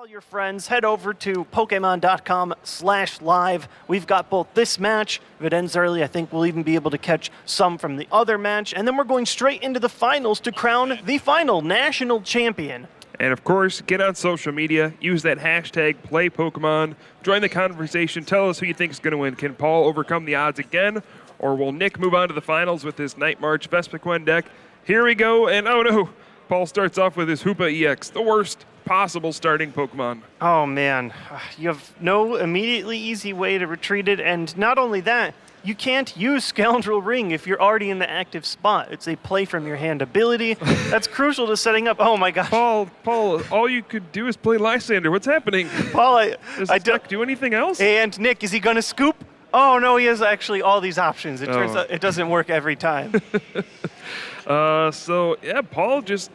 Tell your friends, head over to Pokemon.com/live. We've got both this match. If it ends early, I think we'll even be able to catch some from the other match. And then we're going straight into the finals to crown the final national champion. And of course, get on social media, use that hashtag #PlayPokemon, join the conversation, tell us who you think is going to win. Can Paul overcome the odds again, or will Nick move on to the finals with his Night March Vespiquen deck? Here we go, and oh no, Paul starts off with his Hoopa EX, the worst possible starting Pokemon. Oh man, you have no immediately easy way to retreat it, and not only that, you can't use Scoundrel Ring if you're already in the active spot. It's a play from your hand ability. That's crucial to setting up. Oh my gosh. Paul, all you could do is play Lysander. What's happening? Paul, Does this deck do anything else? And Nick, is he going to scoop? Oh no, he has actually all these options. It turns out it doesn't work every time. So yeah, Paul just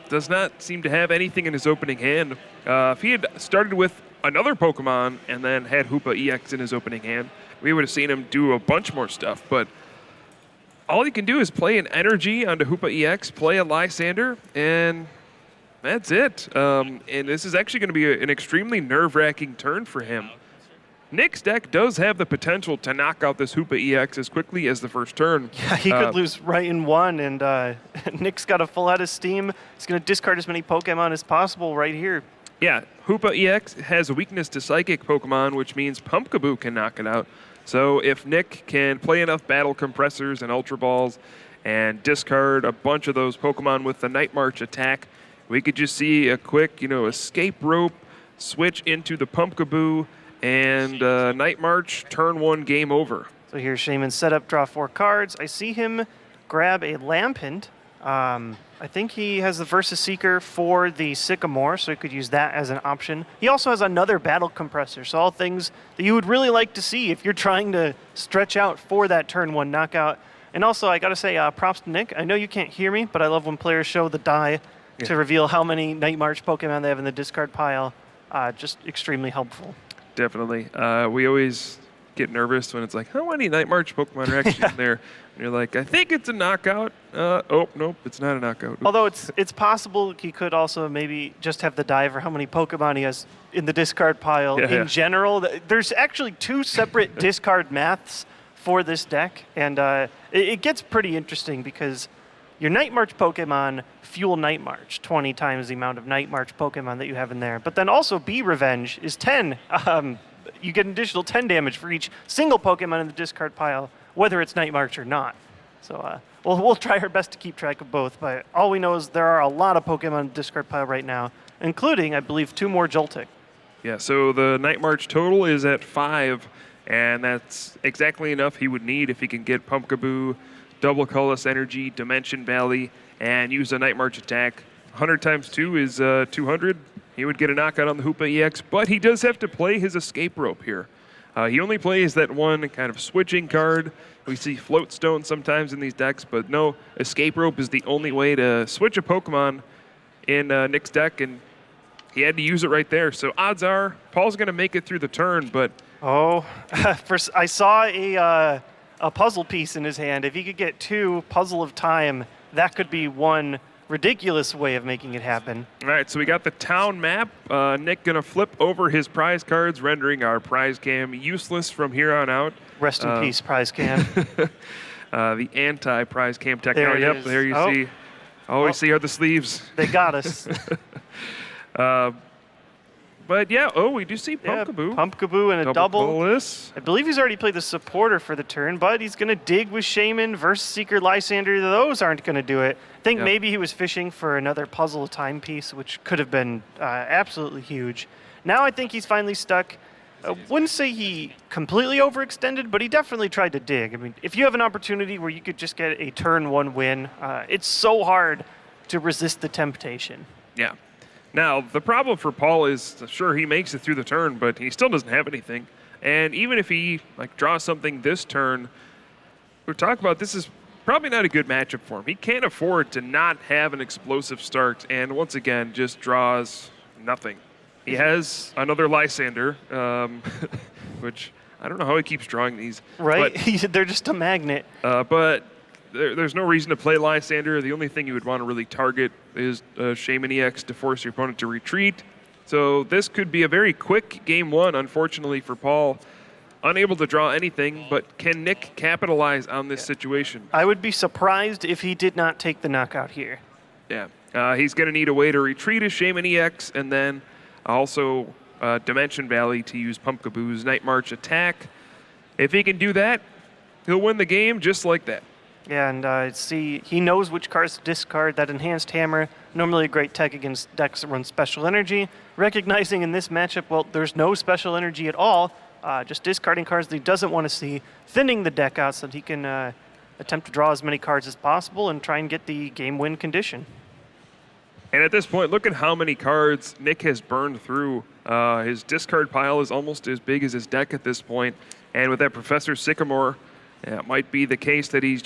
does not seem to have anything in his opening hand. If he had started with another Pokemon and then had Hoopa EX in his opening hand, we would have seen him do a bunch more stuff. But all he can do is play an Energy onto Hoopa EX, play a Lysander, and that's it. And this is actually going to be an extremely nerve-wracking turn for him. Nick's deck does have the potential to knock out this Hoopa EX as quickly as the first turn. Yeah, he could lose right in one, and Nick's got a full head of steam. He's going to discard as many Pokemon as possible right here. Yeah, Hoopa EX has a weakness to Psychic Pokemon, which means Pumpkaboo can knock it out. So if Nick can play enough Battle Compressors and Ultra Balls and discard a bunch of those Pokemon with the Night March attack, we could just see a quick, escape rope, switch into the Pumpkaboo, and Night March, turn one, game over. So here's Shaman set up, draw 4 cards. I see him grab a Lampent. I think he has the Versus Seeker for the Sycamore, so he could use that as an option. He also has another Battle Compressor, so all things that you would really like to see if you're trying to stretch out for that turn 1 knockout. And also, I got to say, props to Nick. I know you can't hear me, but I love when players show the die to reveal how many Night March Pokemon they have in the discard pile. Just extremely helpful. Definitely. We always get nervous when it's like, how many Night March Pokemon are actually in there? And you're like, I think it's a knockout. Oh, nope, it's not a knockout. Oops. Although it's possible he could also maybe just have the die for how many Pokemon he has in the discard pile in general. There's actually 2 separate discard maths for this deck, and it gets pretty interesting because your Night March Pokemon fuel Night March 20 times the amount of Night March Pokemon that you have in there. But then also Bee Revenge is 10. You get an additional 10 damage for each single Pokemon in the discard pile, whether it's Night March or not. So we'll try our best to keep track of both. But all we know is there are a lot of Pokemon in the discard pile right now, including, I believe, 2 more Joltik. Yeah, so the Night March total is at 5, and that's exactly enough he would need if he can get Pumpkaboo, Double Colorless Energy, Dimension Valley, and use a Night March attack. 100 times 2 is 200. He would get a knockout on the Hoopa EX, but he does have to play his Escape Rope here. He only plays that one kind of switching card. We see Float Stone sometimes in these decks, but no, Escape Rope is the only way to switch a Pokemon in Nick's deck, and he had to use it right there. So odds are Paul's going to make it through the turn, but... First, I saw a puzzle piece in his hand. If he could get 2 Puzzle of Time, that could be one ridiculous way of making it happen. All right, so we got the town map. Nick going to flip over his prize cards, rendering our prize cam useless from here on out. Rest in peace, prize cam. The anti-prize cam technology. Yep, there you see. All we see are the sleeves. They got us. But yeah, we do see Pumpkaboo. Pumpkaboo and a double. Colorless. I believe he's already played the supporter for the turn, but he's going to dig with Shaman versus Seeker Lysander. Those aren't going to do it. I think maybe he was fishing for another Puzzle timepiece, which could have been absolutely huge. Now I think he's finally stuck. I wouldn't say he completely overextended, but he definitely tried to dig. I mean, if you have an opportunity where you could just get a turn 1 win, it's so hard to resist the temptation. Yeah. Now, the problem for Paul is, sure, he makes it through the turn, but he still doesn't have anything. And even if he draws something this turn, we're talking about this is probably not a good matchup for him. He can't afford to not have an explosive start, and once again, just draws nothing. He has another Lysander, which I don't know how he keeps drawing these. Right? But, they're just a magnet. But there's no reason to play Lysander. The only thing you would want to really target is Shaman EX to force your opponent to retreat. So this could be a very quick game one, unfortunately for Paul. Unable to draw anything, but can Nick capitalize on this situation? I would be surprised if he did not take the knockout here. Yeah. He's going to need a way to retreat his Shaman EX and then also Dimension Valley to use Pumpkaboo's Night March attack. If he can do that, he'll win the game just like that. Yeah, and see, he knows which cards to discard. That Enhanced Hammer, normally a great tech against decks that run Special Energy. Recognizing in this matchup, well, there's no Special Energy at all. Just discarding cards that he doesn't want to see, thinning the deck out so that he can attempt to draw as many cards as possible and try and get the game win condition. And at this point, look at how many cards Nick has burned through. His discard pile is almost as big as his deck at this point. And with that Professor Sycamore, it might be the case that he's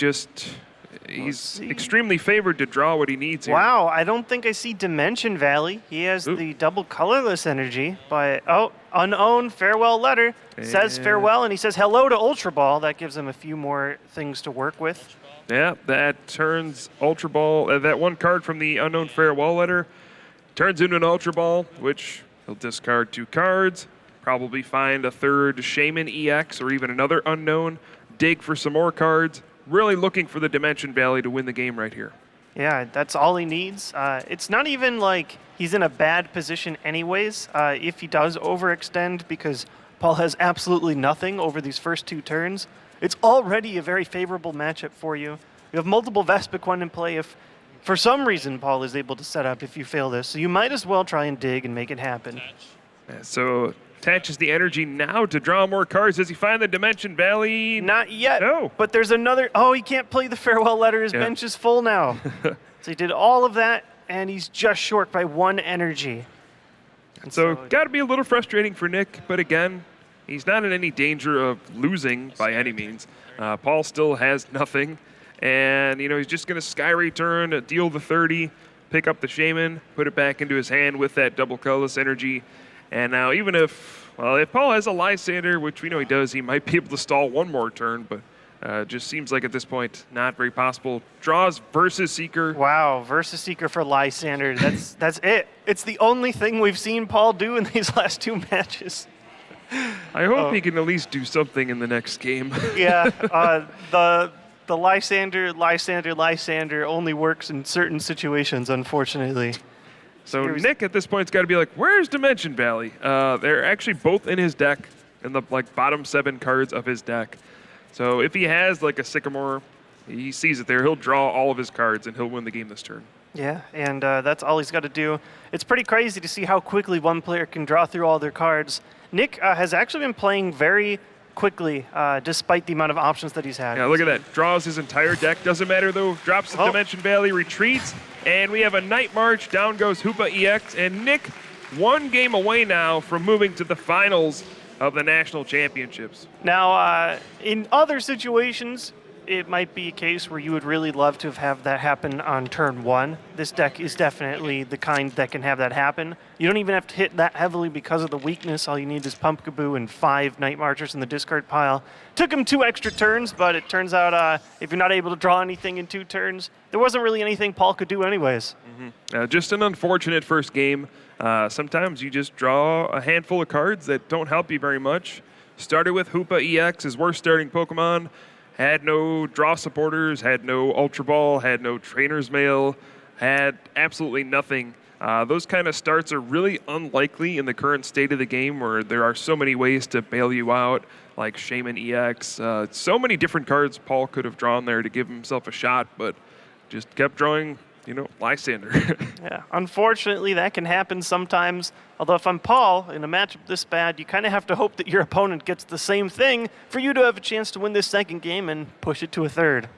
extremely favored to draw what he needs here. Wow, I don't think I see Dimension Valley. He has the double colorless energy, but unowned farewell letter. Says farewell, and he says hello to Ultra Ball. That gives him a few more things to work with. Yeah, that turns Ultra Ball, that one card from the unknown farewell letter turns into an Ultra Ball, which he'll discard 2 cards, probably find a third Shaman EX or even another unknown, dig for some more cards. Really looking for the Dimension Valley to win the game right here. Yeah, that's all he needs. It's not even like he's in a bad position anyways. If he does overextend because Paul has absolutely nothing over these first 2 turns, it's already a very favorable matchup for you. You have multiple Vespiquen in play if for some reason Paul is able to set up if you fail this. So you might as well try and dig and make it happen. Yeah, so attaches the energy now to draw more cards. Does he find the Dimension Valley? Not yet. No. But there's another. Oh, he can't play the farewell letter. His bench is full now. So he did all of that, and he's just short by 1 energy. And so got to be a little frustrating for Nick, but again, he's not in any danger of losing by any means. Paul still has nothing, and he's just going to Sky Return, deal the 30, pick up the Shaman, put it back into his hand with that double colorless energy. And now even if Paul has a Lysander, which we know he does, he might be able to stall 1 more turn, but just seems like at this point not very possible. Draws Versus Seeker. Wow, Versus Seeker for Lysander. That's it. It's the only thing we've seen Paul do in these last 2 matches. I hope he can at least do something in the next game. Yeah, the Lysander only works in certain situations, unfortunately. So Nick at this point's got to be like, where's Dimension Valley? They're actually both in his deck, in the bottom 7 cards of his deck. So if he has a Sycamore, he sees it there, he'll draw all of his cards and he'll win the game this turn. Yeah, and that's all he's got to do. It's pretty crazy to see how quickly one player can draw through all their cards. Nick has actually been playing very quickly, despite the amount of options that he's had. Yeah, look at that. Draws his entire deck. Doesn't matter, though. Drops the Dimension Valley, retreats, and we have a Night March. Down goes Hoopa EX, and Nick 1 game away now from moving to the finals of the National Championships. Now, in other situations, it might be a case where you would really love to have that happen on turn 1. This deck is definitely the kind that can have that happen. You don't even have to hit that heavily because of the weakness. All you need is Pumpkaboo and 5 Night Marchers in the discard pile. Took him 2 extra turns, but it turns out if you're not able to draw anything in 2 turns, there wasn't really anything Paul could do anyways. Just an unfortunate first game. Sometimes you just draw a handful of cards that don't help you very much. Started with Hoopa EX, his worst starting Pokemon. Had no draw supporters, had no Ultra Ball, had no Trainer's Mail, had absolutely nothing. Those kind of starts are really unlikely in the current state of the game where there are so many ways to bail you out, like Shaman EX. So many different cards Paul could have drawn there to give himself a shot, but just kept drawing, Lysander. Yeah, unfortunately, that can happen sometimes. Although if I'm Paul, in a matchup this bad, you kind of have to hope that your opponent gets the same thing for you to have a chance to win this second game and push it to a third.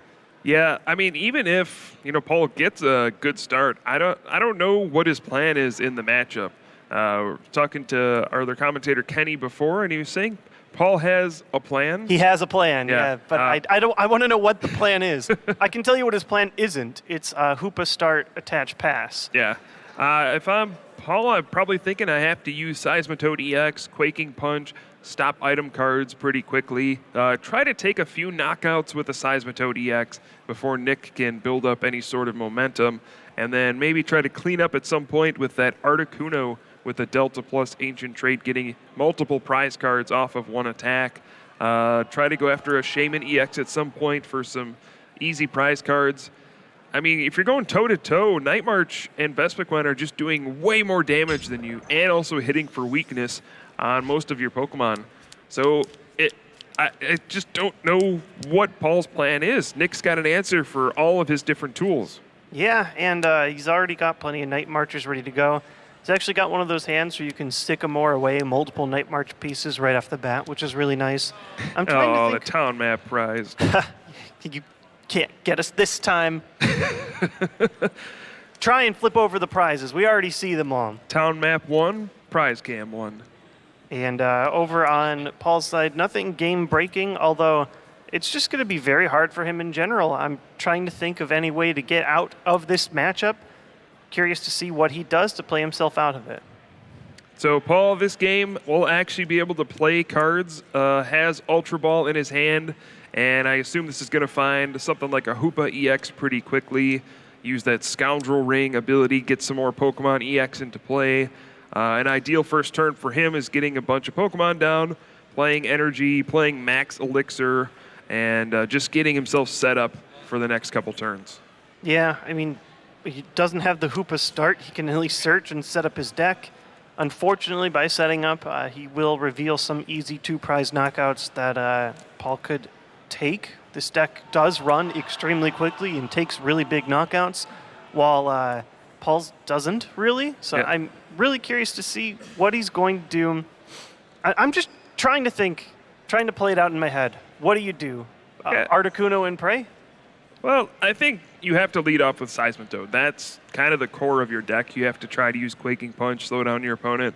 Yeah, I mean, even if Paul gets a good start, I don't know what his plan is in the matchup. We're talking to our other commentator Kenny before, and he was saying Paul has a plan. He has a plan, yeah. But I want to know what the plan is. I can tell you what his plan isn't. It's Hoopa start, attach, pass. Yeah. If I'm Paul, I'm probably thinking I have to use Seismitoad EX, Quaking Punch, stop item cards pretty quickly. Try to take a few knockouts with a Seismitoad EX before Nick can build up any sort of momentum. And then maybe try to clean up at some point with that Articuno with a Delta Plus Ancient Trait, getting multiple prize cards off of one attack. Try to go after a Shaman EX at some point for some easy prize cards. I mean, if you're going toe-to-toe, Night March and Vespiquen are just doing way more damage than you and also hitting for weakness on most of your Pokemon. So I just don't know what Paul's plan is. Nick's got an answer for all of his different tools. Yeah, and he's already got plenty of Night Marchers ready to go. He's actually got one of those hands where you can stick them more away, multiple Night March pieces right off the bat, which is really nice. I'm trying to think. The town map prize. You can't get us this time. Try and flip over the prizes. We already see them all. Town map 1, prize cam 1. And over on Paul's side, nothing game-breaking, although it's just going to be very hard for him in general. I'm trying to think of any way to get out of this matchup. Curious to see what he does to play himself out of it. So, Paul, this game will actually be able to play cards, has Ultra Ball in his hand, and I assume this is going to find something like a Hoopa EX pretty quickly, use that Scoundrel Ring ability, get some more Pokemon EX into play. An ideal first turn for him is getting a bunch of Pokemon down, playing Energy, playing Max Elixir, and just getting himself set up for the next couple turns. Yeah, I mean, he doesn't have the Hoopa start. He can at least search and set up his deck. Unfortunately, by setting up, he will reveal some easy 2-prize knockouts that Paul could take. This deck does run extremely quickly and takes really big knockouts, while Paul's doesn't really. So yeah. I'm really curious to see what he's going to do. I'm just trying to think, trying to play it out in my head. What do you do? Articuno and Prey? Well, I think you have to lead off with Seismitoad. That's kind of the core of your deck. You have to try to use Quaking Punch, slow down your opponent.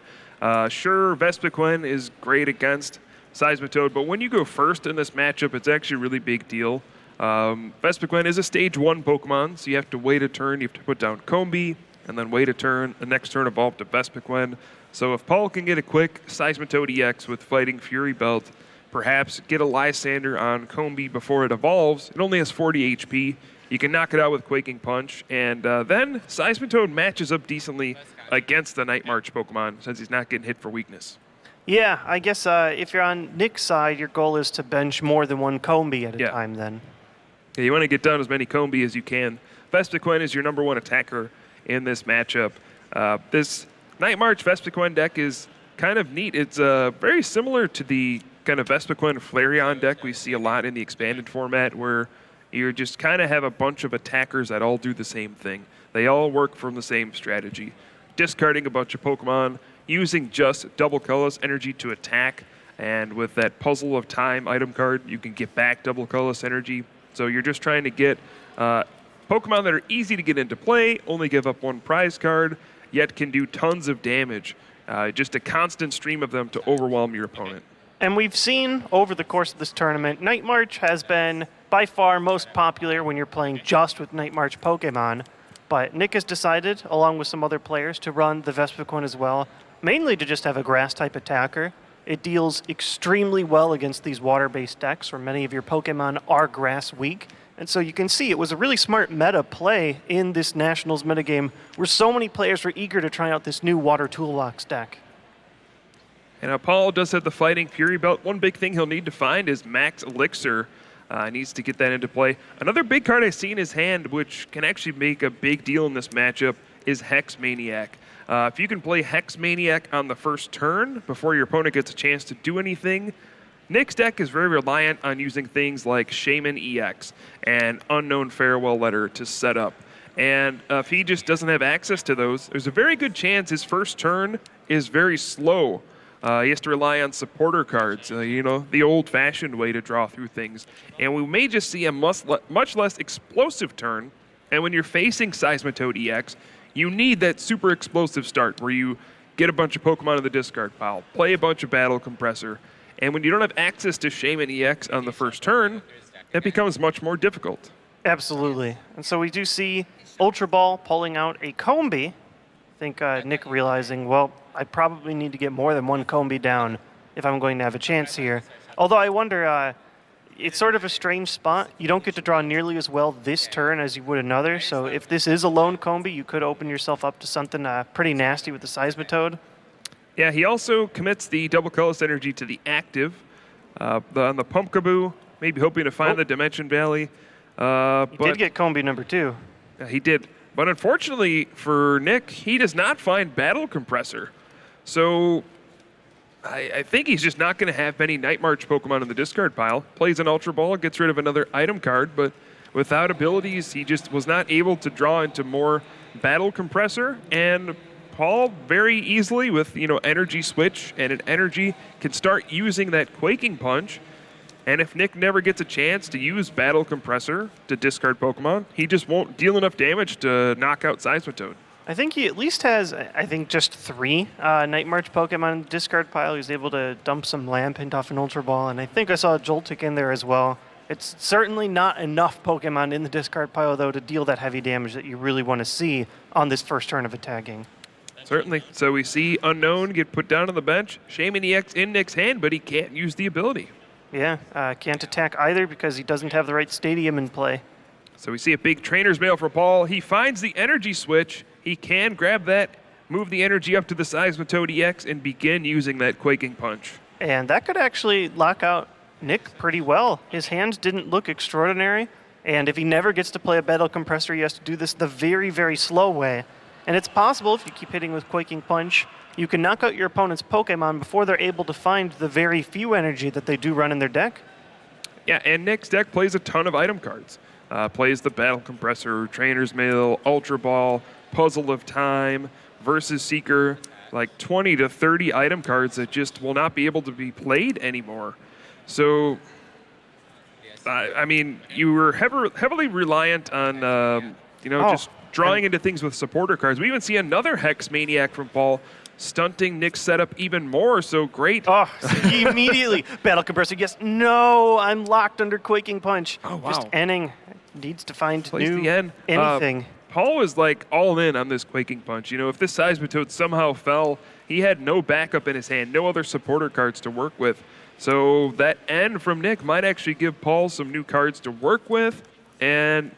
Sure, Vespiquen is great against Seismitoad, but when you go first in this matchup, it's actually a really big deal. Vespiquen is a stage 1 Pokemon, so you have to wait a turn. You have to put down Combee, and then wait a turn. The next turn evolve to Vespiquen. So if Paul can get a quick Seismitoad EX with Fighting Fury Belt, perhaps get a Lysander on Combee before it evolves. It only has 40 HP. You can knock it out with Quaking Punch, and then Seismitoad matches up decently against the Night March Pokemon since he's not getting hit for weakness. Yeah, I guess if you're on Nick's side, your goal is to bench more than one Combee at a time then. Yeah, you want to get down as many Combee as you can. Vespiquen is your number 1 attacker in this matchup. This Night March Vespiquen deck is kind of neat. It's very similar to the kind of Vespiquen Flareon deck we see a lot in the expanded format, where you just kind of have a bunch of attackers that all do the same thing. They all work from the same strategy. Discarding a bunch of Pokemon, using just Double Colorless Energy to attack, and with that Puzzle of Time item card, you can get back Double Colorless Energy. So you're just trying to get Pokemon that are easy to get into play, only give up 1 prize card, yet can do tons of damage. Just a constant stream of them to overwhelm your opponent. And we've seen over the course of this tournament, Night March has been by far most popular when you're playing just with Night March Pokemon. But Nick has decided, along with some other players, to run the Vespiquen as well, mainly to just have a Grass-type attacker. It deals extremely well against these water-based decks, where many of your Pokemon are Grass-weak. And so you can see it was a really smart meta play in this Nationals metagame, where so many players were eager to try out this new Water Toolbox deck. And Paul does have the Fighting Fury Belt. One big thing he'll need to find is Max Elixir. Needs to get that into play. Another big card I see in his hand, which can actually make a big deal in this matchup, is Hex Maniac. If you can play Hex Maniac on the first turn before your opponent gets a chance to do anything, Nick's deck is very reliant on using things like Shaman EX and Unknown Farewell Letter to set up. And if he just doesn't have access to those, there's a very good chance his first turn is very slow. He has to rely on supporter cards, the old-fashioned way to draw through things. And we may just see a much less explosive turn. And when you're facing Seismitoad EX, you need that super explosive start where you get a bunch of Pokemon in the discard pile, play a bunch of Battle Compressor, and when you don't have access to Shaman EX on the first turn, it becomes much more difficult. Absolutely. And so we do see Ultra Ball pulling out a Combee. I think Nick realizing, well, I probably need to get more than 1 Combee down if I'm going to have a chance here. Although I wonder, it's sort of a strange spot. You don't get to draw nearly as well this turn as you would another. So if this is a lone Combee, you could open yourself up to something pretty nasty with the Seismitoad. Yeah, he also commits the double colorless energy to the active. On the Pumpkaboo, maybe hoping to find the Dimension Valley. He did get Combi number 2. He did. But unfortunately for Nick, he does not find Battle Compressor. So I think he's just not going to have many Night March Pokemon in the discard pile. Plays an Ultra Ball, gets rid of another item card, but without abilities, he just was not able to draw into more Battle Compressor. And Paul very easily with, Energy Switch and an Energy can start using that Quaking Punch. And if Nick never gets a chance to use Battle Compressor to discard Pokemon, he just won't deal enough damage to knock out Seismitoad. I think he at least has, just 3 Night March Pokemon in the discard pile. He was able to dump some Lampent off an Ultra Ball, and I think I saw a Joltik in there as well. It's certainly not enough Pokemon in the discard pile, though, to deal that heavy damage that you really want to see on this first turn of attacking. Certainly. So we see Unknown get put down on the bench. Shaman EX in Nick's hand, but he can't use the ability. Yeah, can't attack either because he doesn't have the right stadium in play. So we see a big trainer's mail for Paul. He finds the Energy Switch. He can grab that, move the energy up to the Seismitoad EX, and begin using that Quaking Punch. And that could actually lock out Nick pretty well. His hands didn't look extraordinary, and if he never gets to play a Battle Compressor, he has to do this the very, very slow way. And it's possible, if you keep hitting with Quaking Punch, you can knock out your opponent's Pokemon before they're able to find the very few energy that they do run in their deck. Yeah, and Nick's deck plays a ton of item cards. Plays the Battle Compressor, Trainer's Mail, Ultra Ball, Puzzle of Time, Versus Seeker, like 20 to 30 item cards that just will not be able to be played anymore. So, you were heavily reliant on, just drawing into things with supporter cards. We even see another Hex Maniac from Paul stunting Nick's setup even more, so great. Oh, he immediately, Battle Compressor, yes, no, I'm locked under Quaking Punch. Oh, wow. Just ending, needs to find Plays the end. anything. Paul was like all in on this Quaking Punch. If this Seismitoad somehow fell, he had no backup in his hand, no other supporter cards to work with. So that end from Nick might actually give Paul some new cards to work with. And,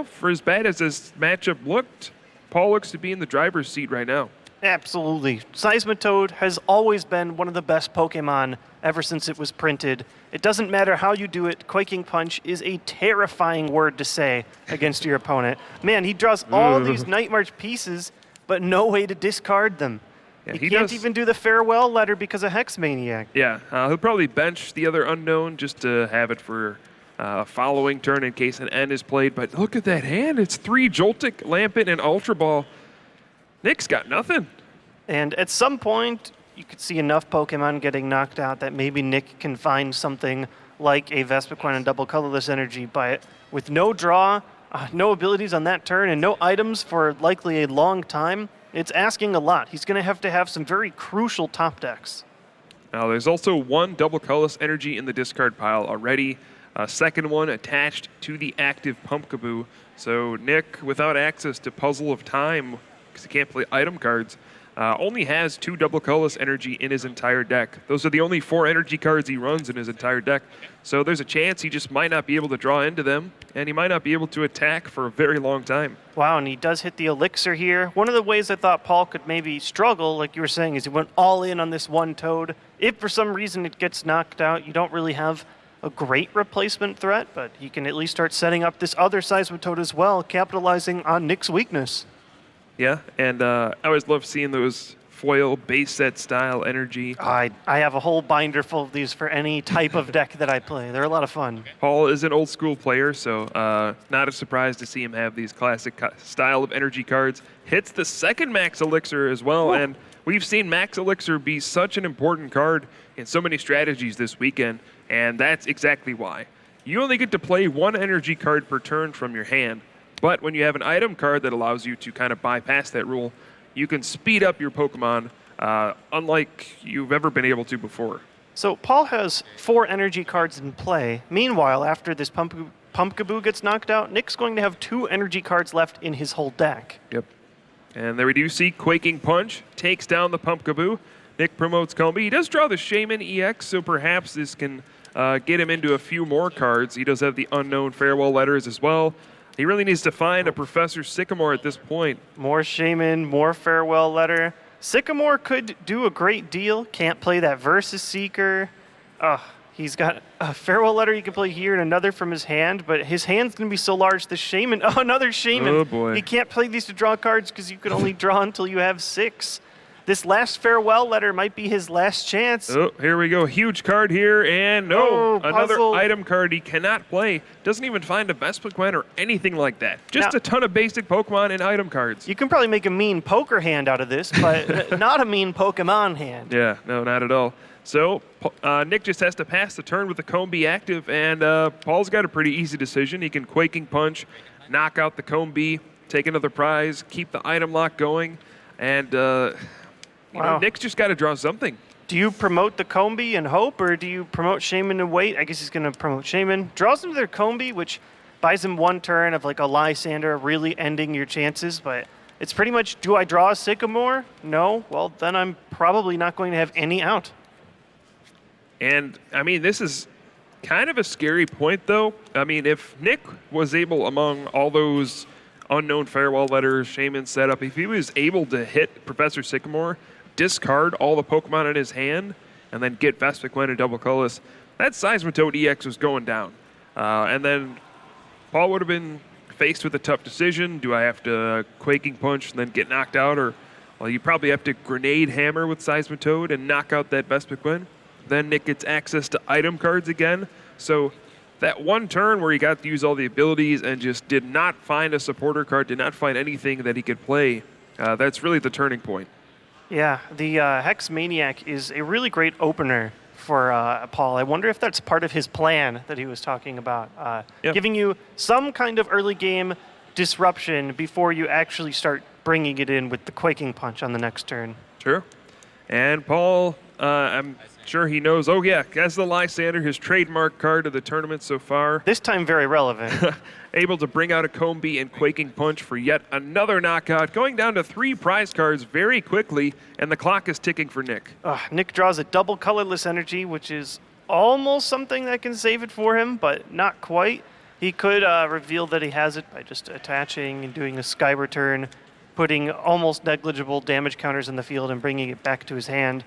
for as bad as this matchup looked, Paul looks to be in the driver's seat right now. Absolutely. Seismitoad has always been one of the best Pokemon ever since it was printed. It doesn't matter how you do it, Quaking Punch is a terrifying word to say against your opponent. Man, he draws all these Night March pieces, but no way to discard them. Yeah, he can't even do the farewell letter because of Hex Maniac. Yeah, he'll probably bench the other Unknown just to have it for a following turn in case an N is played. But look at that hand. It's 3 Joltik, Lampent, and Ultra Ball. Nick's got nothing. And at some point, you could see enough Pokemon getting knocked out that maybe Nick can find something like a Vespiquen and double colorless energy, but with no draw, no abilities on that turn, and no items for likely a long time, it's asking a lot. He's going to have some very crucial top decks. Now, there's also 1 double colorless energy in the discard pile already. A second one attached to the active Pumpkaboo. So Nick, without access to Puzzle of Time, because he can't play item cards, only has 2 double colorless energy in his entire deck. Those are the only 4 energy cards he runs in his entire deck. So there's a chance he just might not be able to draw into them, and he might not be able to attack for a very long time. Wow, and he does hit the Elixir here. One of the ways I thought Paul could maybe struggle, like you were saying, is he went all in on this one Toad. If for some reason it gets knocked out, you don't really have a great replacement threat, but he can at least start setting up this other Seismitoad as well, capitalizing on Nick's weakness. Yeah, and I always love seeing those foil base set style energy. I have a whole binder full of these for any type of deck that I play. They're a lot of fun. Paul is an old school player, so not a surprise to see him have these classic style of energy cards. Hits the second Max Elixir as well, Whoa. And we've seen Max Elixir be such an important card in so many strategies this weekend, and that's exactly why. You only get to play 1 energy card per turn from your hand, but when you have an item card that allows you to kind of bypass that rule, you can speed up your Pokemon unlike you've ever been able to before. So Paul has 4 energy cards in play. Meanwhile, after this Pumpkaboo gets knocked out, Nick's going to have 2 energy cards left in his whole deck. Yep. And there we do see Quaking Punch takes down the Pumpkaboo. Nick promotes Combi. He does draw the Shaman EX, so perhaps this can get him into a few more cards. He does have the Unknown Farewell Letters as well. He really needs to find a Professor Sycamore at this point. More Shaman, more Farewell Letter. Sycamore could do a great deal. Can't play that Versus Seeker. He's got a Farewell Letter he can play here and another from his hand, but his hand's going to be so large, the Shaman... Oh, another Shaman. Oh, boy. He can't play these to draw cards because you can only draw until you have 6. This last Farewell Letter might be his last chance. Oh, here we go. Huge card here, and another item card he cannot play. Doesn't even find a Vespiquen or anything like that. Just a ton of basic Pokemon and item cards. You can probably make a mean poker hand out of this, but not a mean Pokemon hand. Yeah, no, not at all. So Nick just has to pass the turn with the Combi active, and Paul's got a pretty easy decision. He can Quaking Punch, knock out the Combi, take another prize, keep the item lock going, and Nick's just got to draw something. Do you promote the Combi and hope, or do you promote Shaman and wait? I guess he's going to promote Shaman. Draws him their Combi, which buys him 1 turn of like a Lysander, really ending your chances, but it's pretty much, do I draw a Sycamore? No? Well, then I'm probably not going to have any out. And, I mean, this is kind of a scary point, though. I mean, if Nick was able, among all those unknown Farewell Letters, Shaman setup, if he was able to hit Professor Sycamore, discard all the Pokemon in his hand, and then get Vespiquen and Double Colorless, that Seismitoad EX was going down. And then Paul would have been faced with a tough decision. Do I have to Quaking Punch and then get knocked out? Or, well, you probably have to Grenade Hammer with Seismitoad and knock out that Vespiquen. Then Nick gets access to item cards again. So that 1 turn where he got to use all the abilities and just did not find a supporter card, did not find anything that he could play, that's really the turning point. Yeah, the Hex Maniac is a really great opener for Paul. I wonder if that's part of his plan that he was talking about, giving you some kind of early game disruption before you actually start bringing it in with the Quaking Punch on the next turn. Sure. And Paul, I'm sure he knows, that's the Lysander, his trademark card of the tournament so far. This time very relevant. Able to bring out a Combi and Quaking Punch for yet another knockout, going down to 3 prize cards very quickly, and the clock is ticking for Nick. Nick draws a Double Colorless Energy, which is almost something that can save it for him, but not quite. He could reveal that he has it by just attaching and doing a Sky Return, putting almost negligible damage counters in the field and bringing it back to his hand.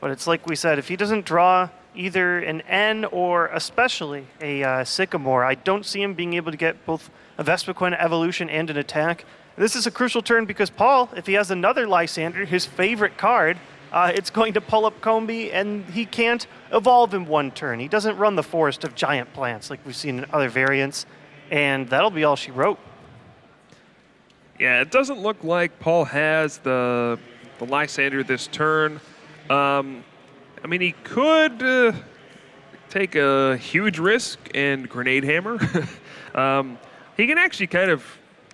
But it's like we said, if he doesn't draw either an N or especially a Sycamore, I don't see him being able to get both a Vespiquen evolution and an attack. This is a crucial turn because Paul, if he has another Lysander, his favorite card, it's going to pull up Combi, and he can't evolve in 1 turn. He doesn't run the forest of giant plants like we've seen in other variants, and that'll be all she wrote. Yeah, it doesn't look like Paul has the Lysander this turn. I mean, he could take a huge risk and Grenade Hammer. He can actually kind of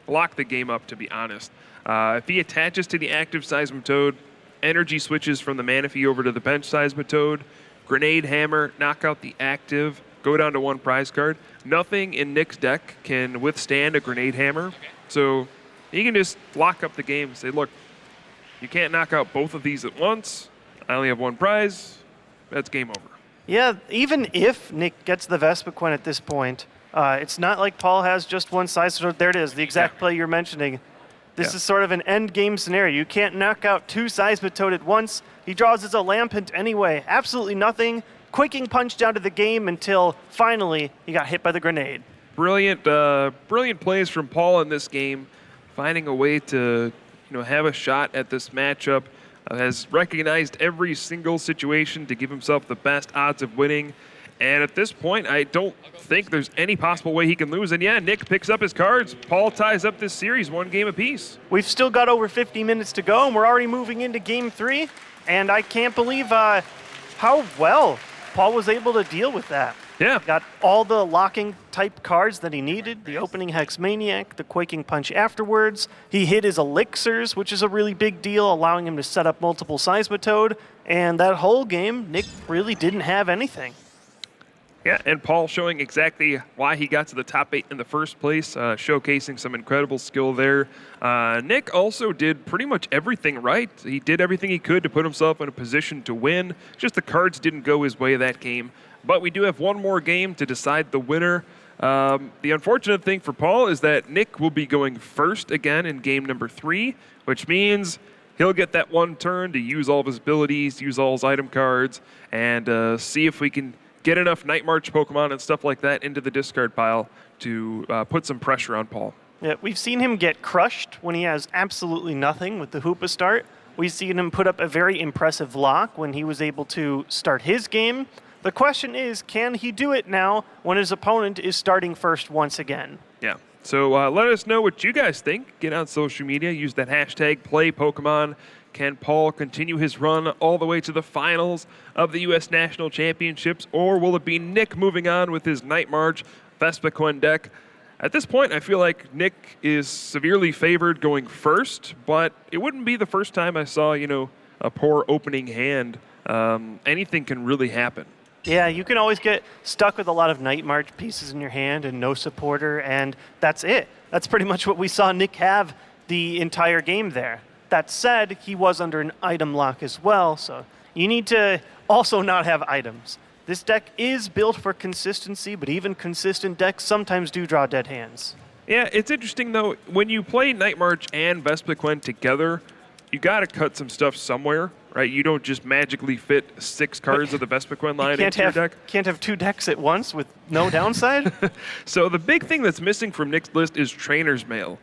lock the game up, to be honest. If he attaches to the active Seismitoad, energy switches from the Manaphy over to the bench Seismitoad, Grenade Hammer, knock out the active, go down to 1 prize card. Nothing in Nick's deck can withstand a Grenade Hammer. So he can just lock up the game and say, look, you can't knock out both of these at once. I only have 1 prize. That's game over. Yeah, even if Nick gets the Vespiquen at this point, it's not like Paul has just 1 size. So there it is, the exact play you're mentioning. This is sort of an end game scenario. You can't knock out 2 Seismitoad at once. He draws as a Lampent anyway. Absolutely nothing. Quaking Punch down to the game until finally he got hit by the grenade. Brilliant plays from Paul in this game, finding a way to have a shot at this matchup. Has recognized every single situation to give himself the best odds of winning. And at this point, I don't think there's any possible way he can lose. And Nick picks up his cards. Paul ties up this series 1 game apiece. We've still got over 50 minutes to go, and we're already moving into game 3. And I can't believe how well Paul was able to deal with that. Yeah. Got all the locking type cards that he needed, the opening Hex Maniac, the Quaking Punch afterwards. He hit his Elixirs, which is a really big deal, allowing him to set up multiple Seismitoad. And that whole game, Nick really didn't have anything. Yeah, and Paul showing exactly why he got to the top 8 in the first place, showcasing some incredible skill there. Nick also did pretty much everything right. He did everything he could to put himself in a position to win. Just the cards didn't go his way that game. But we do have 1 more game to decide the winner. The unfortunate thing for Paul is that Nick will be going first again in game number 3, which means he'll get that one turn to use all of his abilities, use all his item cards, and see if we can get enough Night March Pokemon and stuff like that into the discard pile to put some pressure on Paul. Yeah, we've seen him get crushed when he has absolutely nothing with the Hoopa start. We've seen him put up a very impressive lock when he was able to start his game. The question is, can he do it now when his opponent is starting first once again? Yeah. So let us know what you guys think. Get on social media. Use that hashtag #PlayPokemon. Can Paul continue his run all the way to the finals of the U.S. National Championships, or will it be Nick moving on with his Night March Vespiquen deck? At this point, I feel like Nick is severely favored going first, but it wouldn't be the first time I saw, a poor opening hand. Anything can really happen. Yeah, you can always get stuck with a lot of Night March pieces in your hand and no supporter, and that's it. That's pretty much what we saw Nick have the entire game there. That said, he was under an item lock as well, so you need to also not have items. This deck is built for consistency, but even consistent decks sometimes do draw dead hands. Yeah, it's interesting, though. When you play Night March and Vespiquen together, you got to cut some stuff somewhere, right? You don't just magically fit 6 cards of the Vespiquen line into your deck. Can't have 2 decks at once with no downside? So the big thing that's missing from Nick's list is Trainer's Mail.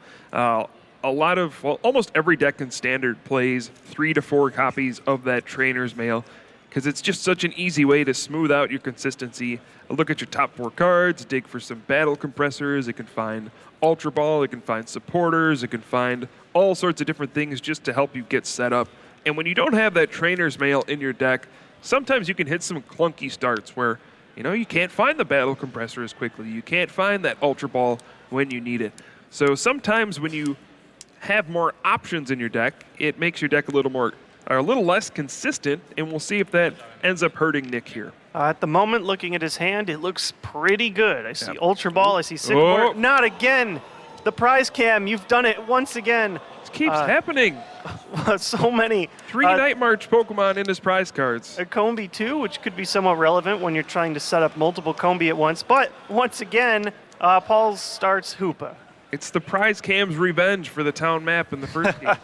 Almost every deck in Standard plays 3 to 4 copies of that Trainer's Mail, because it's just such an easy way to smooth out your consistency. Look at your top 4 cards, dig for some battle compressors. It can find Ultra Ball, it can find supporters, it can find all sorts of different things just to help you get set up. And when you don't have that Trainer's Mail in your deck, sometimes you can hit some clunky starts where, you can't find the battle compressor as quickly. You can't find that Ultra Ball when you need it. So sometimes when you have more options in your deck, it makes your deck a little less consistent, and we'll see if that ends up hurting Nick here. At the moment, looking at his hand, it looks pretty good. I see Ultra Ball, I see Sycamore. Not again! The prize cam, you've done it once again. It keeps happening. So many. 3 Night March Pokemon in his prize cards. A Combi too, which could be somewhat relevant when you're trying to set up multiple Combi at once. But once again, Paul starts Hoopa. It's the prize cam's revenge for the town map in the first game.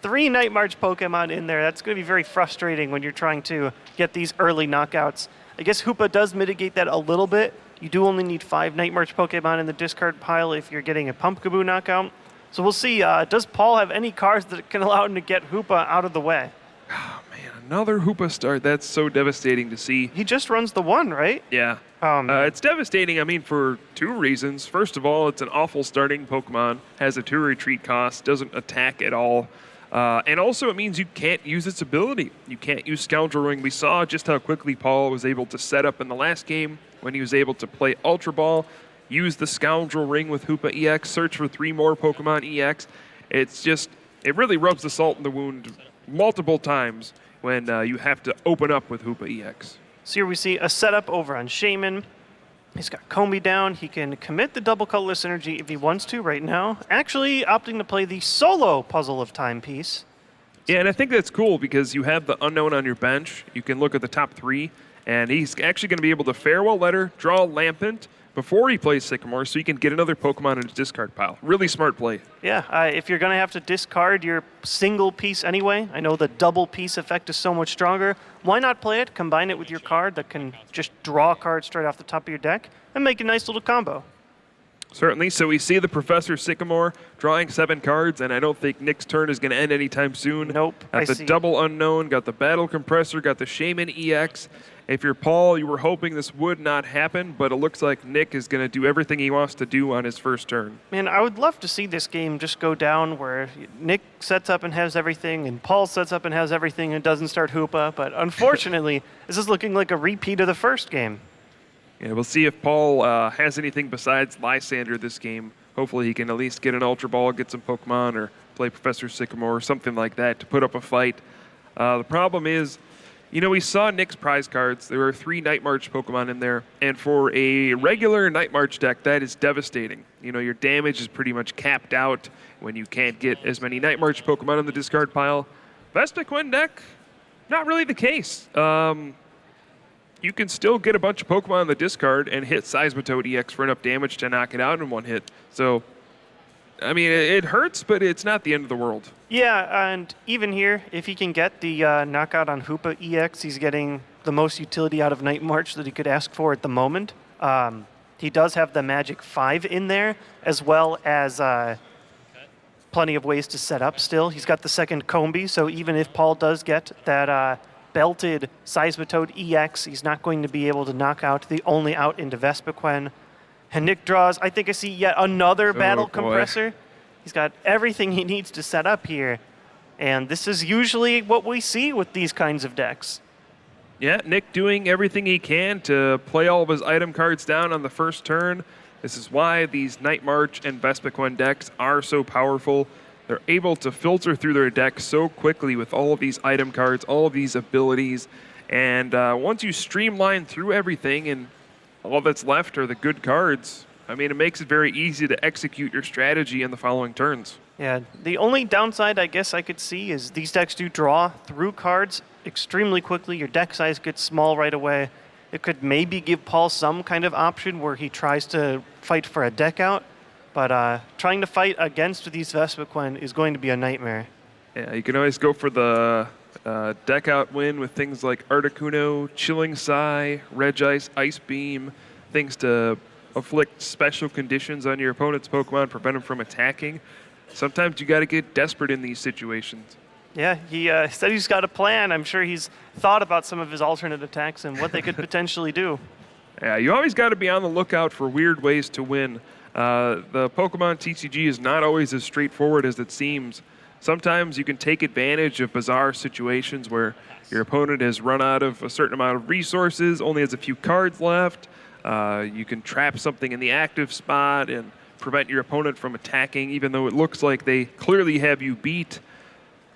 3 Night March Pokemon in there. That's going to be very frustrating when you're trying to get these early knockouts. I guess Hoopa does mitigate that a little bit. You do only need 5 Night March Pokemon in the discard pile if you're getting a Pumpkaboo knockout. So we'll see. Does Paul have any cards that can allow him to get Hoopa out of the way? Oh, man, another Hoopa start. That's so devastating to see. He just runs the 1, right? Yeah. It's devastating, for 2 reasons. First of all, it's an awful starting Pokemon, has a 2 retreat cost, doesn't attack at all. And also it means you can't use its ability. You can't use Scoundrel Ring. We saw just how quickly Paul was able to set up in the last game when he was able to play Ultra Ball, use the Scoundrel Ring with Hoopa EX, search for 3 more Pokemon EX. It really rubs the salt in the wound multiple times when you have to open up with Hoopa EX. So here we see a setup over on Shaman. He's got Combi down. He can commit the double colorless energy if he wants to right now. Actually opting to play the solo Puzzle of Time piece. Yeah, and I think that's cool because you have the unknown on your bench. You can look at the top 3, and he's actually going to be able to Farewell Letter, draw Lampent before he plays Sycamore, so he can get another Pokemon in his discard pile. Really smart play. Yeah, if you're going to have to discard your single piece anyway, I know the double piece effect is so much stronger. Why not play it, combine it with your card that can just draw cards straight off the top of your deck, and make a nice little combo? Certainly. So we see the Professor Sycamore drawing 7 cards, and I don't think Nick's turn is going to end anytime soon. Nope. Got the double unknown, got the Battle Compressor, got the Shaman EX. If you're Paul, you were hoping this would not happen, but it looks like Nick is going to do everything he wants to do on his first turn. Man, I would love to see this game just go down where Nick sets up and has everything, and Paul sets up and has everything and doesn't start Hoopa, but unfortunately, this is looking like a repeat of the first game. Yeah, we'll see if Paul has anything besides Lysander this game. Hopefully he can at least get an Ultra Ball, get some Pokemon, or play Professor Sycamore or something like that to put up a fight. The problem is, we saw Nick's prize cards. There were 3 Night March Pokemon in there, and for a regular Night March deck, that is devastating. Your damage is pretty much capped out when you can't get as many Night March Pokemon in the discard pile. Vespiquen deck, not really the case. You can still get a bunch of Pokemon in the discard and hit Seismitoad EX for enough damage to knock it out in one hit. So I mean, it hurts, but it's not the end of the world. Yeah, and even here, if he can get the knockout on Hoopa EX, he's getting the most utility out of Night March that he could ask for at the moment. He does have the Magic 5 in there, as well as plenty of ways to set up still. He's got the second Combi, so even if Paul does get that belted Seismitoad EX, he's not going to be able to knock out the only out into Vespiquen. And Nick draws, I think I see yet another Battle Compressor. He's got everything he needs to set up here. And this is usually what we see with these kinds of decks. Yeah, Nick doing everything he can to play all of his item cards down on the first turn. This is why these Night March and Vespiquen decks are so powerful. They're able to filter through their deck so quickly with all of these item cards, all of these abilities. And once you streamline through everything and all that's left are the good cards, I mean, it makes it very easy to execute your strategy in the following turns. Yeah, the only downside I guess I could see is these decks do draw through cards extremely quickly. Your deck size gets small right away. It could maybe give Paul some kind of option where he tries to fight for a deck out, but trying to fight against these Vespiquen is going to be a nightmare. Yeah, you can always go for the deck out win with things like Articuno, Chilling Sigh, Regice, Ice Beam, things to afflict special conditions on your opponent's Pokemon, prevent them from attacking. Sometimes you got to get desperate in these situations. Yeah, he said he's got a plan. I'm sure he's thought about some of his alternate attacks and what they could potentially do. Yeah, you always got to be on the lookout for weird ways to win. The Pokemon TCG is not always as straightforward as it seems. Sometimes you can take advantage of bizarre situations where your opponent has run out of a certain amount of resources, only has a few cards left. You can trap something in the active spot and prevent your opponent from attacking, even though it looks like they clearly have you beat.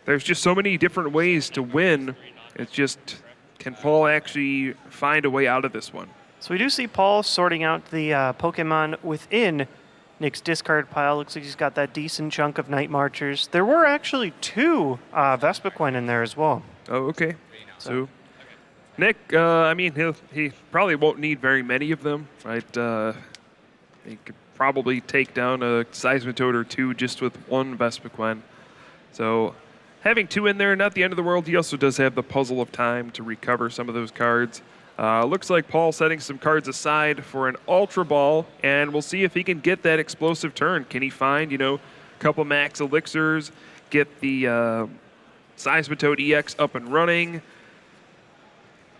There's just so many different ways to win. It's just, can Paul actually find a way out of this one? So we do see Paul sorting out the Pokemon within Nick's discard pile. Looks like he's got that decent chunk of Night Marchers. There were actually two Vespiquen in there as well. Oh, okay. So Nick, I mean, he probably won't need very many of them, right? He could probably take down a Seismitoad or two just with one Vespiquen. So having two in there, not the end of the world. He also does have the Puzzle of Time to recover some of those cards. Looks like Paul setting some cards aside for an Ultra Ball, and we'll see if he can get that explosive turn. Can he find, a couple max elixirs, get the Seismitoad EX up and running?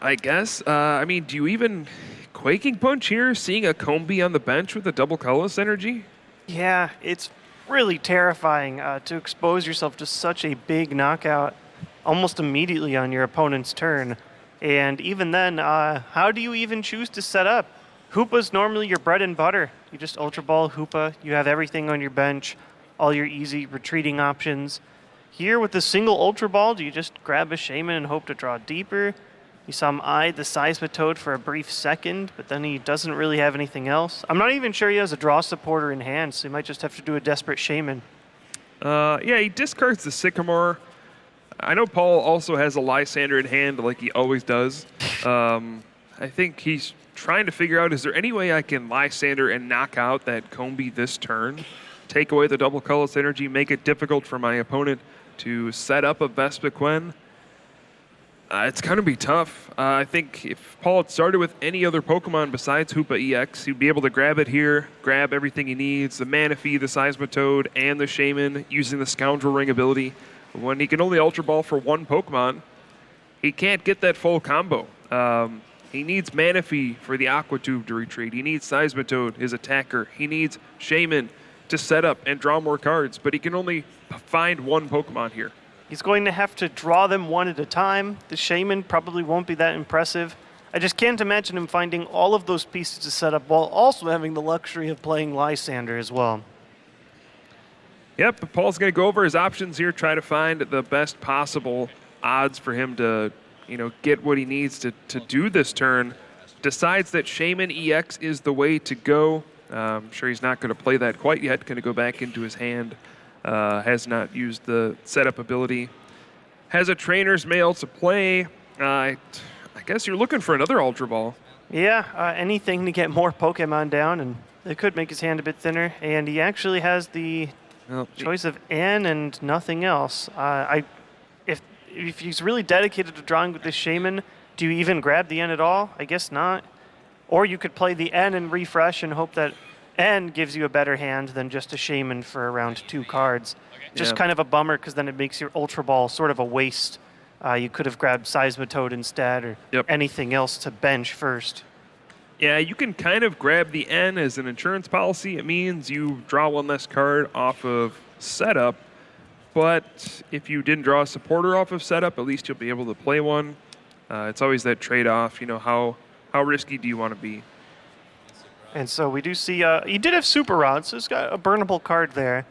I guess. I mean, do you even Quaking Punch here, seeing a Combi on the bench with a double colorless energy? Yeah, it's really terrifying to expose yourself to such a big knockout almost immediately on your opponent's turn. And even then, how do you even choose to set up? Hoopa's normally your bread and butter. You just Ultra Ball Hoopa. You have everything on your bench, all your easy retreating options. Here with the single Ultra Ball, do you just grab a Shaman and hope to draw deeper? You saw him eye the Seismitoad for a brief second, but then he doesn't really have anything else. I'm not even sure he has a draw supporter in hand, so he might just have to do a desperate Shaman. Yeah, he discards the Sycamore. I know Paul also has a Lysander in hand like he always does. I think he's trying to figure out, is there any way I can Lysander and knock out that Combi this turn? Take away the double colorless energy, make it difficult for my opponent to set up a Vespiquen? It's going to be tough. I think if Paul had started with any other Pokemon besides Hoopa EX, he'd be able to grab it here, grab everything he needs, the Manaphy, the Seismitoad, and the Shaman, using the Scoundrel Ring ability. When he can only Ultra Ball for one Pokemon, he can't get that full combo. He needs Manaphy for the Aqua Tube to retreat. He needs Seismitoad, his attacker. He needs Shaman to set up and draw more cards, but he can only find one Pokemon here. He's going to have to draw them one at a time. The Shaman probably won't be that impressive. I just can't imagine him finding all of those pieces to set up while also having the luxury of playing Lysander as well. Yep, but Paul's going to go over his options here, try to find the best possible odds for him to, get what he needs to do this turn. Decides that Shaman EX is the way to go. I'm sure he's not going to play that quite yet. Going to go back into his hand. Has not used the setup ability. Has a Trainer's Mail to play. I guess you're looking for another Ultra Ball. Yeah, anything to get more Pokemon down, and it could make his hand a bit thinner. And he actually has the Well, Choice of N and nothing else. If he's really dedicated to drawing with this Shaman, do you even grab the N at all? I guess not. Or you could play the N and refresh and hope that N gives you a better hand than just a Shaman for around 2 cards. Just kind of a bummer because then it makes your Ultra Ball sort of a waste. You could have grabbed Seismitoad instead or anything else to bench first. Yeah, you can kind of grab the N as an insurance policy. It means you draw 1 less card off of setup. But if you didn't draw a supporter off of setup, at least you'll be able to play one. It's always that trade-off. You know, how risky do you want to be? And so we do see he did have Super Rod, so he's got a burnable card there.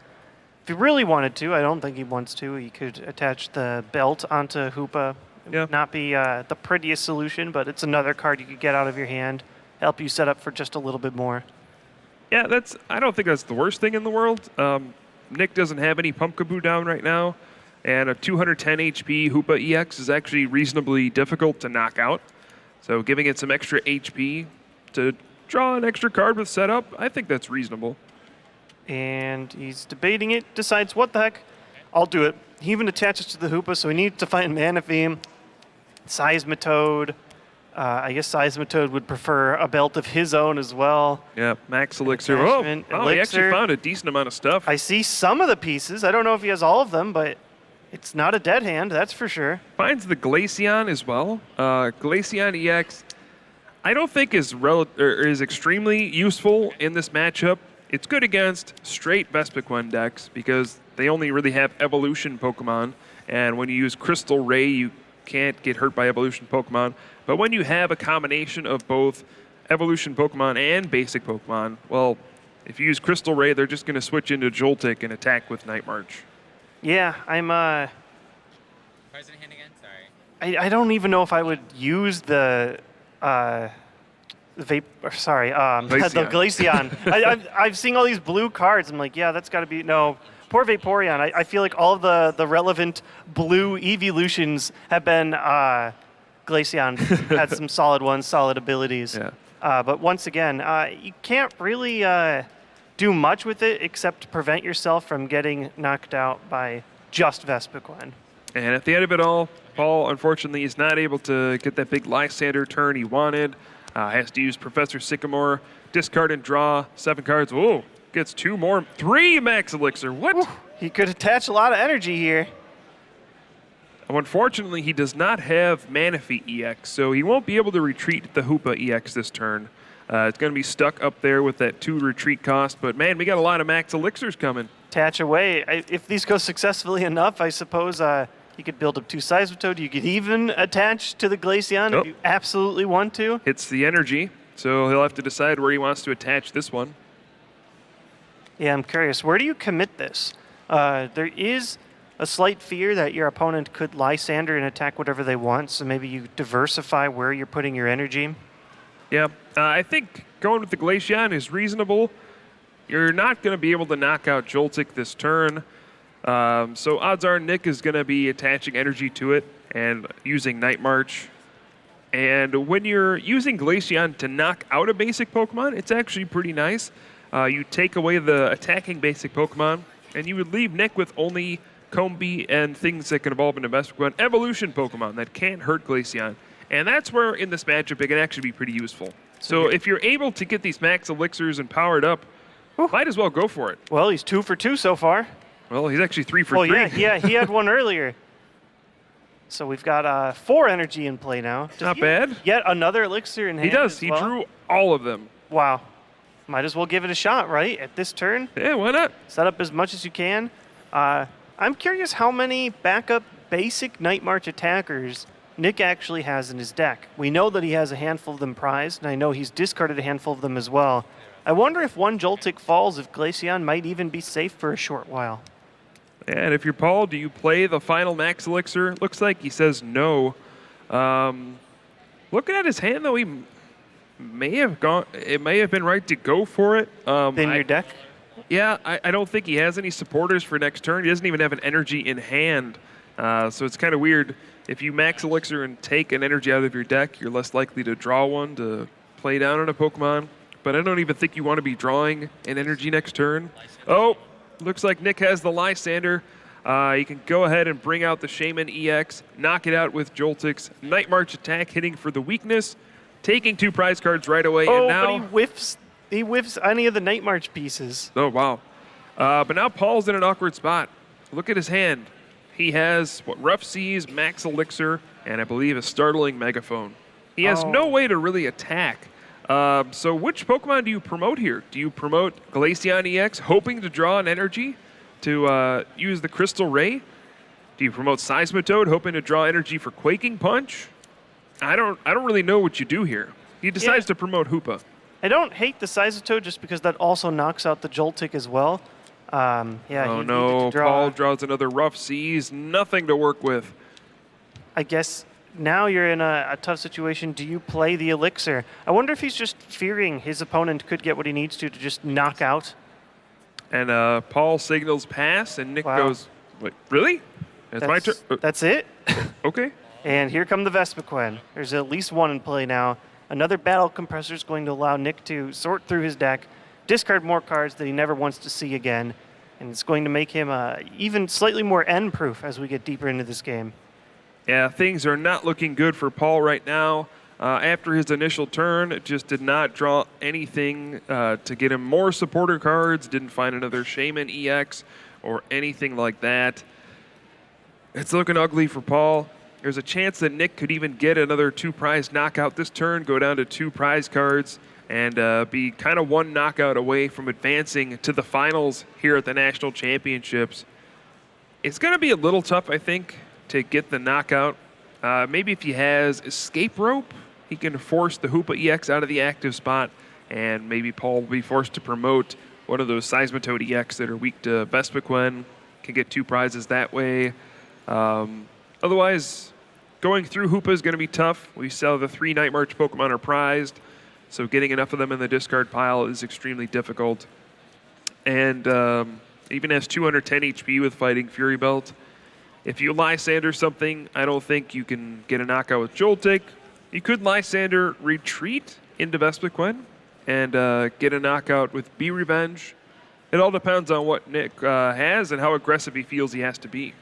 If he really wanted to, I don't think he wants to, he could attach the belt onto Hoopa. It would not be the prettiest solution, but it's another card you could get out of your hand, help you set up for just a little bit more. Yeah, I don't think that's the worst thing in the world. Nick doesn't have any Pumpkaboo down right now, and a 210 HP Hoopa EX is actually reasonably difficult to knock out. So giving it some extra HP to draw an extra card with setup, I think that's reasonable. And he's debating it, decides, what the heck, I'll do it. He even attaches to the Hoopa, so he needs to find Manaphy, Seismitoad. I guess Seismitoad would prefer a belt of his own as well. Yeah, Max Elixir. Elixir. He actually found a decent amount of stuff. I see some of the pieces. I don't know if he has all of them, but it's not a dead hand, that's for sure. Finds the Glaceon as well. Glaceon EX, I don't think is extremely useful in this matchup. It's good against straight Vespiquen decks because they only really have evolution Pokemon, and when you use Crystal Ray, you can't get hurt by evolution Pokemon. But when you have a combination of both evolution Pokemon and basic Pokemon, well, if you use Crystal Ray, they're just going to switch into Joltik and attack with Night March. Yeah, I'm Cards in hand again? Sorry. I don't even know if I would use the the Glaceon. I've seen all these blue cards. I'm like, yeah, that's got to be no. Poor Vaporeon. I feel like all of the relevant blue evolutions have been Glaceon. Had some solid ones, solid abilities. Yeah. But once again, you can't really do much with it except prevent yourself from getting knocked out by just Vespiquen. And at the end of it all, Paul, unfortunately, is not able to get that big Lysander turn he wanted. Has to use Professor Sycamore, discard and draw 7 cards. Whoa, gets 3 Max Elixir. What? Whew, he could attach a lot of energy here. Unfortunately, he does not have Manaphy EX, so he won't be able to retreat the Hoopa EX this turn. It's going to be stuck up there with that 2 retreat cost, but man, we got a lot of Max Elixirs coming. Attach away. If these go successfully enough, I suppose you could build up 2 Seismitoad. You could even attach to the Glaceon if you absolutely want to. Hits the energy, so he'll have to decide where he wants to attach this one. Yeah, I'm curious. Where do you commit this? There is a slight fear that your opponent could Lysander and attack whatever they want, so maybe you diversify where you're putting your energy. Yeah, I think going with the Glaceon is reasonable. You're not going to be able to knock out Joltik this turn, so odds are Nick is going to be attaching energy to it and using Night March. And when you're using Glaceon to knock out a basic Pokemon, it's actually pretty nice. You take away the attacking basic Pokemon, and you would leave Nick with only Combee and things that can evolve into Vespiquen, evolution Pokemon that can't hurt Glaceon. And that's where, in this matchup, it can actually be pretty useful. So if you're able to get these Max Elixirs and power it up, might as well go for it. Well, he's 2 for 2 so far. Well, he's actually 3 for 3. Yeah, he had one earlier. So we've got 4 energy in play now. Not bad. Yet another elixir in hand. He does. He drew all of them. Wow. Might as well give it a shot, right? At this turn. Yeah, why not? Set up as much as you can. I'm curious how many backup basic Night March attackers Nick actually has in his deck. We know that he has a handful of them prized, and I know he's discarded a handful of them as well. I wonder if one Joltik falls, if Glaceon might even be safe for a short while. And if you're Paul, do you play the final Max Elixir? Looks like he says no. Looking at his hand, though, he may have gone. It may have been right to go for it. In your deck? Yeah, I don't think he has any supporters for next turn. He doesn't even have an energy in hand. So it's kind of weird. If you Max Elixir and take an energy out of your deck, you're less likely to draw one to play down on a Pokemon. But I don't even think you want to be drawing an energy next turn. Oh, looks like Nick has the Lysander. You can go ahead and bring out the Shaman EX, knock it out with Joltik's Night March attack, hitting for the weakness, taking 2 prize cards right away. Oh, and now, but he whiffs any of the Night March pieces. Oh, wow. But now Paul's in an awkward spot. Look at his hand. He has Rough Seas, Max Elixir, and I believe a Startling Megaphone. He has no way to really attack. So which Pokemon do you promote here? Do you promote Glaceon EX, hoping to draw an energy to use the Crystal Ray? Do you promote Seismitoad, hoping to draw energy for Quaking Punch? I don't really know what you do here. He decides to promote Hoopa. I don't hate the Seismitoad just because that also knocks out the Joltik as well. Oh no, Paul draws another Rough Seas, nothing to work with. I guess now you're in a tough situation. Do you play the Elixir? I wonder if he's just fearing his opponent could get what he needs to just knock out. And Paul signals pass, and Nick goes, wait, really? That's my turn? That's it? Okay. And here come the Vespiquen. There's at least one in play now. Another Battle Compressor is going to allow Nick to sort through his deck, discard more cards that he never wants to see again, and it's going to make him even slightly more end-proof as we get deeper into this game. Yeah, things are not looking good for Paul right now. After his initial turn, just did not draw anything to get him more supporter cards, didn't find another Shaman EX or anything like that. It's looking ugly for Paul. There's a chance that Nick could even get another 2 prize knockout this turn, go down to 2 prize cards, and be kind of 1 knockout away from advancing to the finals here at the National Championships. It's going to be a little tough, I think, to get the knockout. Maybe if he has Escape Rope, he can force the Hoopa EX out of the active spot, and maybe Paul will be forced to promote one of those Seismitoad EX that are weak to Vespiquen, can get 2 prizes that way. Otherwise, going through Hoopa is going to be tough. We saw the 3 Night March Pokemon are prized, so getting enough of them in the discard pile is extremely difficult. And even has 210 HP with Fighting Fury Belt. If you Lysander something, I don't think you can get a knockout with Joltik. You could Lysander retreat into Vespiquen and get a knockout with Be Revenge. It all depends on what Nick has and how aggressive he feels he has to be.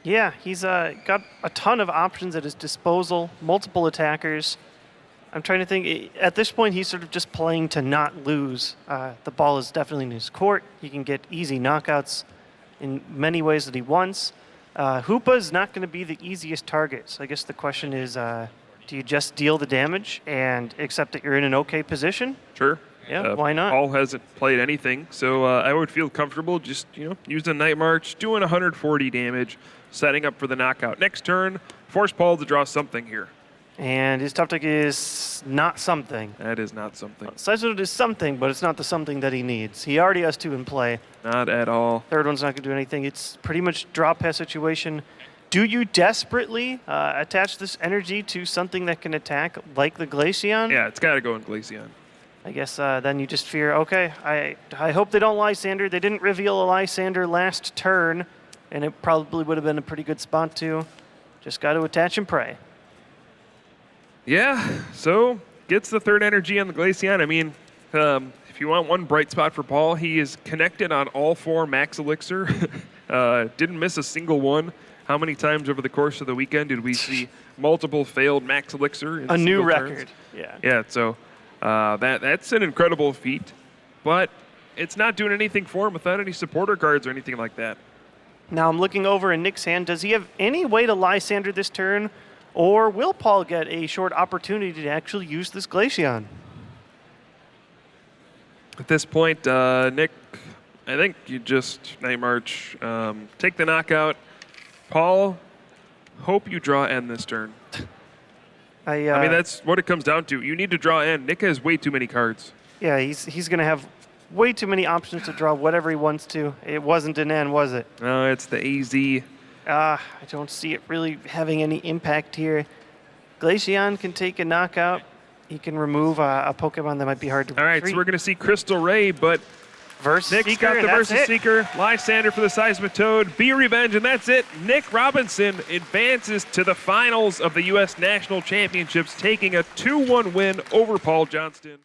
Yeah, he's got a ton of options at his disposal, multiple attackers. I'm trying to think. At this point, he's sort of just playing to not lose. The ball is definitely in his court. He can get easy knockouts in many ways that he wants. Hoopa is not going to be the easiest target. So I guess the question is, do you just deal the damage and accept that you're in an okay position? Sure. Yeah, why not? Paul hasn't played anything, so I would feel comfortable just, using Night March, doing 140 damage, setting up for the knockout. Next turn, force Paul to draw something here. And his top deck is not something. That is not something. Seismitoad is something, but it's not the something that he needs. He already has 2 in play. Not at all. Third one's not going to do anything. It's pretty much drop pass situation. Do you desperately attach this energy to something that can attack, like the Glaceon? Yeah, it's got to go in Glaceon. I guess then you just fear, okay, I hope they don't Lysander. They didn't reveal a Lysander last turn, and it probably would have been a pretty good spot to. Just got to attach and pray. Yeah, so gets the 3rd energy on the Glaceon. I mean, if you want one bright spot for Paul, he is connected on all 4 Max Elixir. Didn't miss a single one. How many times over the course of the weekend did we see multiple failed Max Elixir? A new record. Turns? Yeah, so that's an incredible feat, but it's not doing anything for him without any supporter cards or anything like that. Now I'm looking over in Nick's hand. Does he have any way to Lysander this turn? Or will Paul get a short opportunity to actually use this Glaceon? At this point, Nick, I think you just Night March, take the knockout. Paul, hope you draw end this turn. I mean, that's what it comes down to. You need to draw end. Nick has way too many cards. Yeah, he's going to have way too many options to draw whatever he wants to. It wasn't an end, was it? No, it's the AZ. I don't see it really having any impact here. Glaceon can take a knockout. He can remove a Pokemon that might be hard to All right, so we're going to see Crystal Ray, but Versus Nick's Seeker, got the Versus Seeker, Lysander for the Seismitoad, Be Revenge, and that's it. Nick Robinson advances to the finals of the U.S. National Championships, taking a 2-1 win over Paul Johnston.